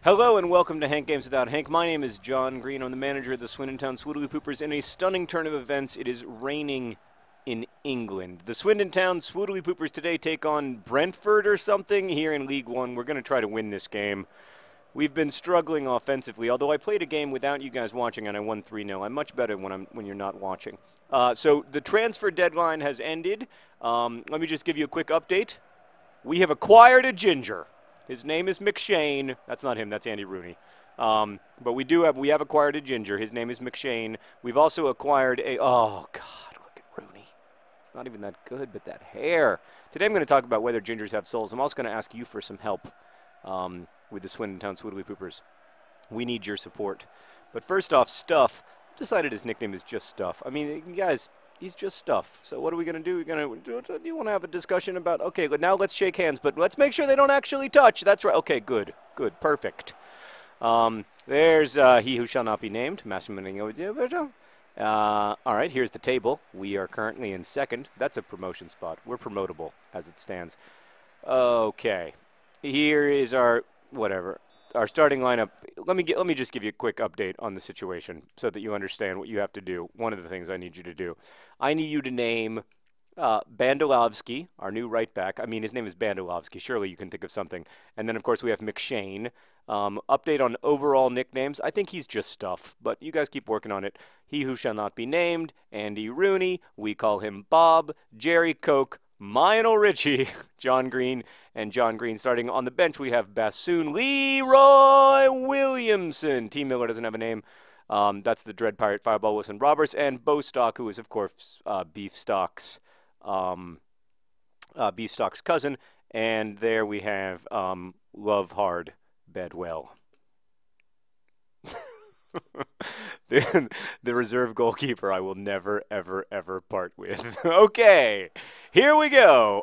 Hello and welcome to Hank Games Without Hank. My name is John Green. I'm the manager of the Swindon Town Swoodilypoopers. In a stunning turn of events, it is raining in England. The Swindon Town Swoodilypoopers today take on Brentford or something here in League One. We're going to try to win this game. We've been struggling offensively, although I played a game without you guys watching and I won 3-0. I'm much better when you're not watching. So the transfer deadline has ended. Let me just give you a quick update. We have acquired a ginger. His name is McShane. That's not him. That's Andy Rooney. But we have acquired a ginger. His name is McShane. We've also acquired a. Oh God, look at Rooney. It's not even that good, but that hair. Today I'm going to talk about whether gingers have souls. I'm also going to ask you for some help with the Swindon Town Swoodilypoopers. We need your support. But first off, Stuff. I've decided his nickname is just Stuff. I mean, you guys. He's just Stuff. So what are we going to do? Do you want to have a discussion about, okay, but now let's shake hands, but let's make sure they don't actually touch. That's right. Okay, good, perfect. There's he who shall not be named. All right, here's the table. We are currently in second. That's a promotion spot. We're promotable as it stands. Okay, here is our, whatever. Our starting lineup. Let me just give you a quick update on the situation so that you understand what you have to do. One of the things I need you to do. I need you to name Bandelovsky, our new right back. I mean, his name is Bandelovsky. Surely you can think of something. And then, of course, we have McShane. Update on overall nicknames. I think he's just Stuff, but you guys keep working on it. He who shall not be named, Andy Rooney. We call him Bob. Jerry Coke. Lionel Richie, John Green, and John Green. Starting on the bench, we have Bassoon Leroy Williamson. T. Miller doesn't have a name. That's the Dread Pirate Fireball Wilson Roberts. And Bostock, who is, of course, Beefstock's cousin. And there we have Love Hard, Bed Well. The reserve goalkeeper I will never, ever, ever part with. Okay, here we go.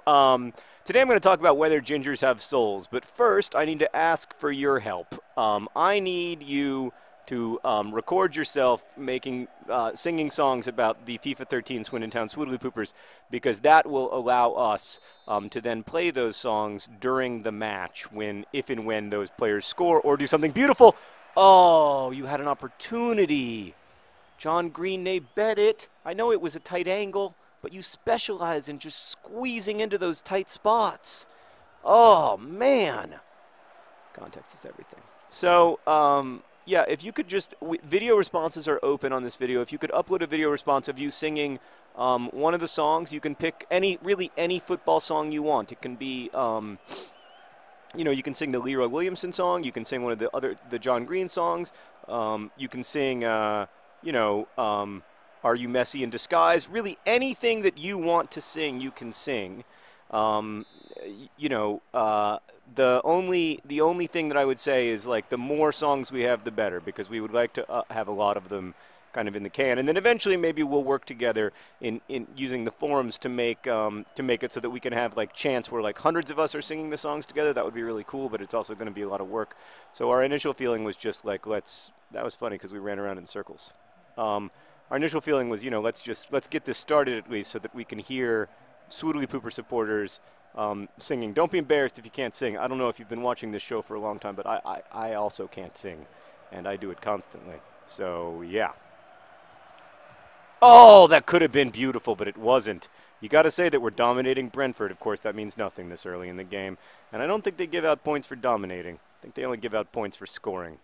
Today I'm going to talk about whether gingers have souls, but first I need to ask for your help. I need you to record yourself singing songs about the FIFA 13 Swindon Town Swoodilypoopers, because that will allow us to then play those songs during the match if and when those players score or do something beautiful. Oh, you had an opportunity. John Green, they bet it. I know it was a tight angle, but you specialize in just squeezing into those tight spots. Oh, man. Context is everything. So, yeah, if you could just, video responses are open on this video. If you could upload a video response of you singing one of the songs, you can pick really any football song you want. It can be, you know, you can sing the Leroy Williamson song. You can sing one of the John Green songs. You can sing, you know, Are You Messy in Disguise? Really anything that you want to sing, you can sing. You know, the only thing that I would say is, like, the more songs we have, the better, because we would like to have a lot of them kind of in the can, and then eventually maybe we'll work together in using the forums to make it so that we can have, like, chants where, like, hundreds of us are singing the songs together. That would be really cool, but it's also going to be a lot of work. So our initial feeling was just like, that was funny because we ran around in circles. Our initial feeling was, you know, let's get this started at least so that we can hear Swoodilypooper supporters singing. Don't be embarrassed if you can't sing. I don't know if you've been watching this show for a long time, but I also can't sing, and I do it constantly. So yeah. Oh, that could have been beautiful, but it wasn't. You got to say that we're dominating Brentford. Of course, that means nothing this early in the game. And I don't think they give out points for dominating. I think they only give out points for scoring.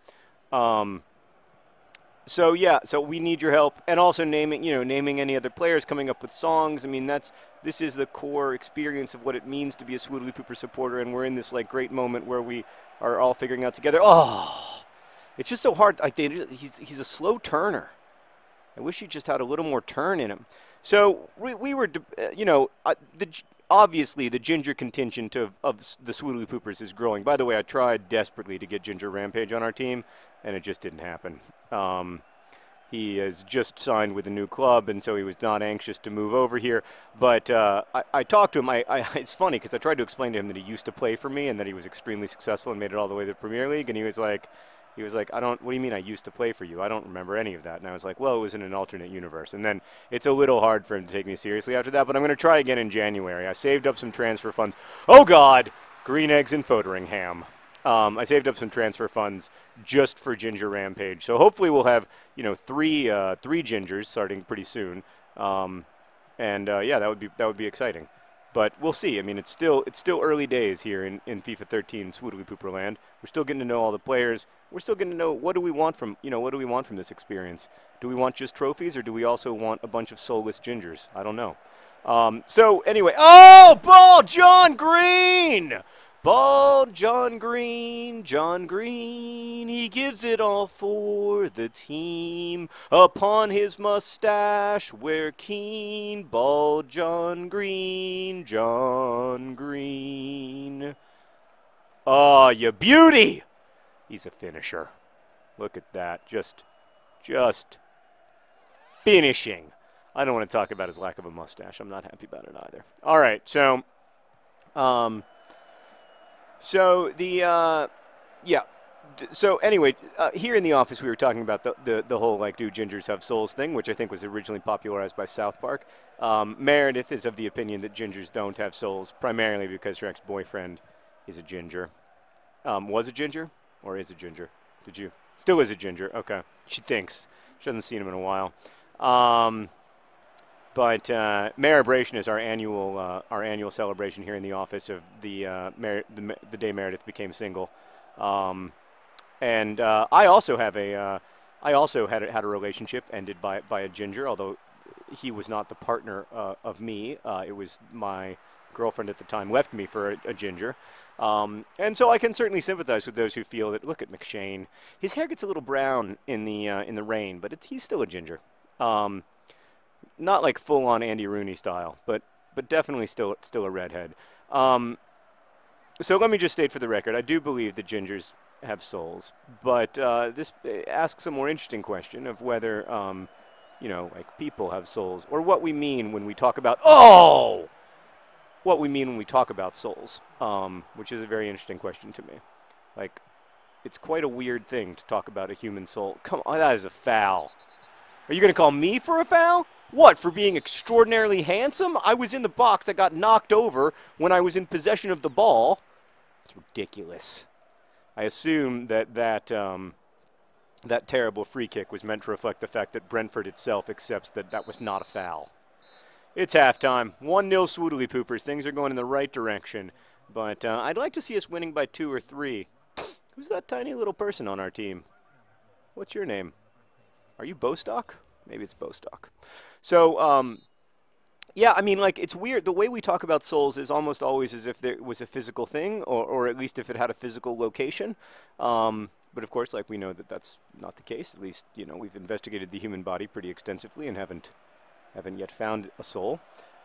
So yeah, so we need your help, and also naming any other players, coming up with songs. I mean, this is the core experience of what it means to be a Swoodilypooper supporter, and we're in this, like, great moment where we are all figuring out together. Oh, it's just so hard. Like, he's a slow turner. I wish he just had a little more turn in him. So we were, you know, obviously the ginger contingent of the Swoodilypoopers is growing. By the way, I tried desperately to get Ginger Rampage on our team, and it just didn't happen. He has just signed with a new club, and so he was not anxious to move over here. But I talked to him. It's funny because I tried to explain to him that he used to play for me and that he was extremely successful and made it all the way to the Premier League, and he was like, what do you mean I used to play for you? I don't remember any of that. And I was like, well, it was in an alternate universe. And then it's a little hard for him to take me seriously after that, but I'm going to try again in January. I saved up some transfer funds. Oh, God! Green eggs and Fotheringham. I saved up some transfer funds just for Ginger Rampage. So hopefully we'll have, you know, three Gingers starting pretty soon. Yeah, that would be exciting. But we'll see. I mean, it's still early days here in FIFA 13 Swoodilypooper land. We're still getting to know all the players. We're still getting to know what do we want from this experience. Do we want just trophies, or do we also want a bunch of soulless Gingers? I don't know. So anyway, oh, ball, John Green! Ball, John Green, he gives it all for the team. Upon his mustache wear keen, ball, John Green, Oh, you beauty! He's a finisher. Look at that, just finishing. I don't want to talk about his lack of a mustache. I'm not happy about it either. All right, so, So anyway, here in the office we were talking about the whole like do Gingers have souls thing, which I think was originally popularized by South Park. Meredith is of the opinion that Gingers don't have souls, primarily because her ex-boyfriend is a Ginger. Was a Ginger or is a Ginger? Still is a Ginger? Okay. She thinks. She hasn't seen him in a while. But Maribration is our annual celebration here in the office of the day Meredith became single, I also had a relationship ended by a Ginger, although he was not the partner of me. It was my girlfriend at the time left me for a Ginger, and so I can certainly sympathize with those who feel that look at McShane, his hair gets a little brown in the rain, but he's still a Ginger. Not like full-on Andy Rooney style, but definitely still a redhead. So let me just state for the record, I do believe that Gingers have souls, but this asks a more interesting question of whether, you know, like people have souls, or what we mean when we talk about souls, which is a very interesting question to me. Like, it's quite a weird thing to talk about a human soul. Come on, that is a foul. Are you going to call me for a foul? What, for being extraordinarily handsome? I was in the box. I got knocked over when I was in possession of the ball. It's ridiculous. I assume that terrible free kick was meant to reflect the fact that Brentford itself accepts that was not a foul. It's halftime. 1-0 Swoodilypoopers. Things are going in the right direction. But I'd like to see us winning by 2 or 3. Who's that tiny little person on our team? What's your name? Are you Bostock? Maybe it's Bostock. So, yeah, I mean, like, it's weird. The way we talk about souls is almost always as if there was a physical thing, or at least if it had a physical location. But, of course, like, we know that that's not the case. At least, you know, we've investigated the human body pretty extensively and haven't yet found a soul,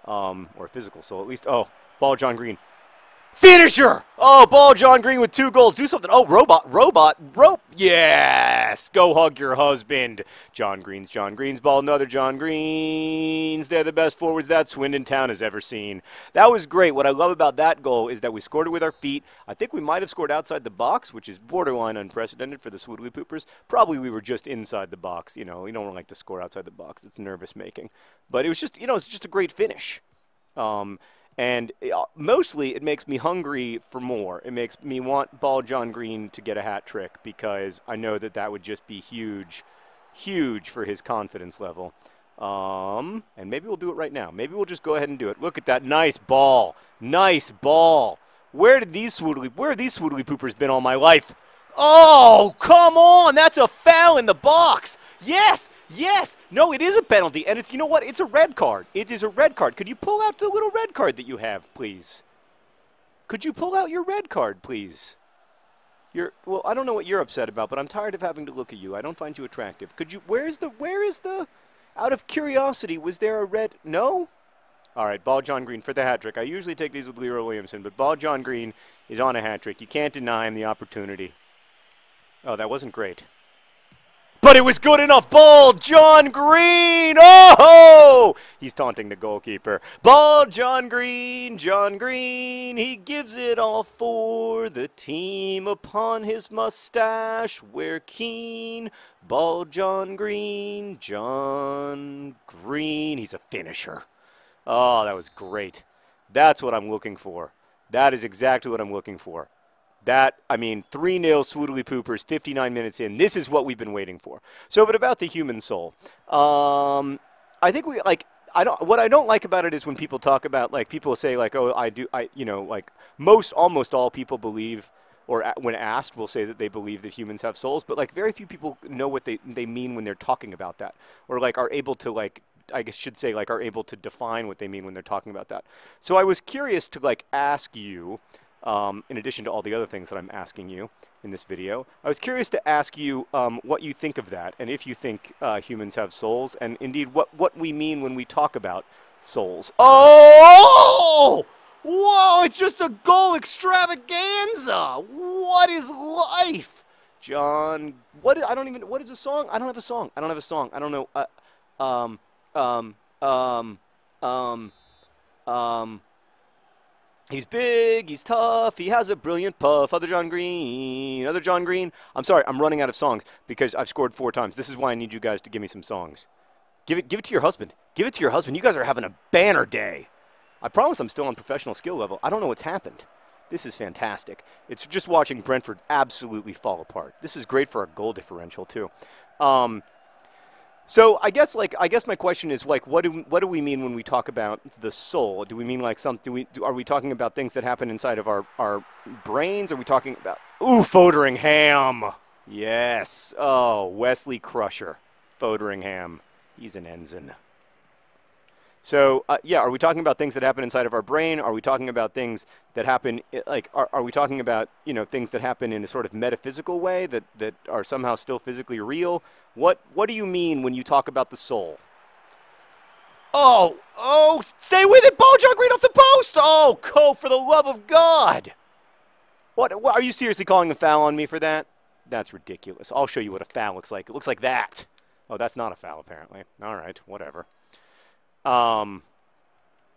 or a physical soul, at least. Oh, ball, John Green. Finisher! Oh, ball, John Green with 2 goals. Do something. Oh, rope. Yes! Go hug your husband. John Green's ball. Another John Green's. They're the best forwards that Swindon Town has ever seen. That was great. What I love about that goal is that we scored it with our feet. I think we might have scored outside the box, which is borderline unprecedented for the Swoodilypoopers. Probably we were just inside the box. You know, we don't like to score outside the box. It's nervous making. But it was just, you know, it's just a great finish. And mostly it makes me hungry for more. It makes me want ball John Green to get a hat trick because I know that would just be huge, huge for his confidence level. And maybe we'll do it right now. Maybe we'll just go ahead and do it. Look at that nice ball. Nice ball. Where are these Swoodilypoopers been all my life? Oh, come on. That's a foul in the box. Yes. Yes! No, it is a penalty, and it's, you know what? It's a red card. It is a red card. Could you pull out the little red card that you have, please? Could you pull out your red card, please? Well, I don't know what you're upset about, but I'm tired of having to look at you. I don't find you attractive. Could you, where is the, out of curiosity, was there a red, no? All right, ball John Green for the hat trick. I usually take these with Leroy Williamson, but ball John Green is on a hat trick. You can't deny him the opportunity. Oh, that wasn't great. But it was good enough. Ball, John Green. Oh! He's taunting the goalkeeper. Ball, John Green. He gives it all for the team. Upon his mustache wear keen. Ball, John Green. He's a finisher. Oh, that was great. That's what I'm looking for. That is exactly what I'm looking for. That, I mean, 3-0 Swoodilypoopers, 59 minutes in. This is what we've been waiting for. So, but about the human soul. I think we, like, what I don't like about it is when people talk about, like, people say, like, oh, like, almost all people believe, or when asked, will say that they believe that humans have souls, but, like, very few people know what they mean when they're talking about that, or, like, are able to, like, I guess should say, like, are able to define what they mean when they're talking about that. So I was curious to, like, ask you, in addition to all the other things that I'm asking you in this video, I was curious to ask you what you think of that, and if you think humans have souls, and indeed what we mean when we talk about souls. Oh! Whoa, it's just a goal extravaganza! What is life? John, what is a song? I don't have a song. I don't have a song. I don't know. Um, um, um, um, He's big, he's tough, he has a brilliant puff. Other John Green, other John Green. I'm sorry, I'm running out of songs because I've scored 4 times. This is why I need you guys to give me some songs. Give it to your husband. Give it to your husband. You guys are having a banner day. I promise I'm still on professional skill level. I don't know what's happened. This is fantastic. It's just watching Brentford absolutely fall apart. This is great for our goal differential too. So I guess my question is, like, what do we mean when we talk about the soul? Do we mean like are we talking about things that happen inside of our brains? Are we talking about Foderingham? Yes. Oh, Wesley Crusher, Foderingham. He's an ensign. So yeah, are we talking about things that happen inside of our brain? Are we talking about things that happen, like, are we talking about, you know, things that happen in a sort of metaphysical way that are somehow still physically real? What do you mean when you talk about the soul? Oh, stay with it, ball jog right off the post. Oh, Co, for the love of God. What are you seriously calling a foul on me for that? That's ridiculous. I'll show you what a foul looks like. It looks like that. Oh, that's not a foul apparently. All right, whatever.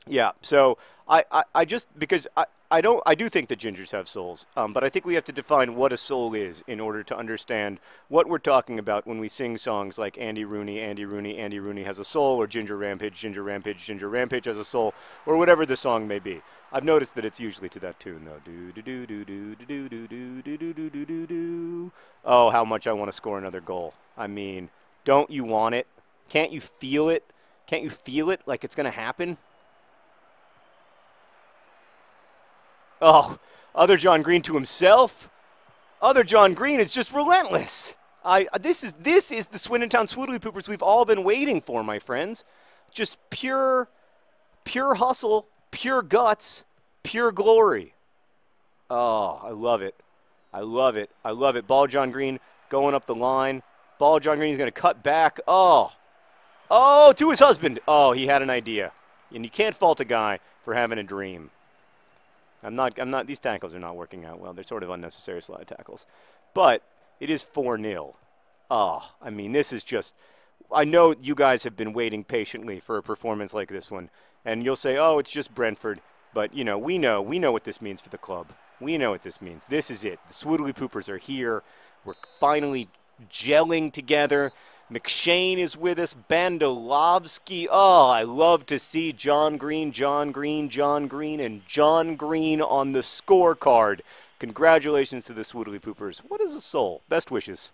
Yeah, so I just, because I do think that gingers have souls, but I think we have to define what a soul is in order to understand what we're talking about when we sing songs like Andy Rooney, Andy Rooney, Andy Rooney has a soul, or Ginger Rampage, Ginger Rampage, Ginger Rampage has a soul, or whatever the song may be. I've noticed that it's usually to that tune though. Do do do do do do do do do do do do do do. Oh, how much I want to score another goal. I mean, don't you want it? Can't you feel it? Can't you feel it like it's going to happen? Oh, other John Green to himself. Other John Green is just relentless. This is the Swindon Town Swoodilypoopers we've all been waiting for, my friends. Just pure hustle, pure guts, pure glory. Oh, I love it. I love it. I love it. Ball John Green going up the line. Ball John Green is going to cut back. Oh, to his husband. Oh, he had an idea. And you can't fault a guy for having a dream. These tackles are not working out well. They're sort of unnecessary slide tackles. But it is 4-0. Oh, I mean, this is just, I know you guys have been waiting patiently for a performance like this one. And you'll say, oh, it's just Brentford. But, you know, we know what this means for the club. We know what this means. This is it. The Swoodilypoopers are here. We're finally gelling together. McShane is with us, Bandalovsky. Oh, I love to see John Green, and John Green on the scorecard. Congratulations to the Swoodilypoopers. What is a soul? Best wishes.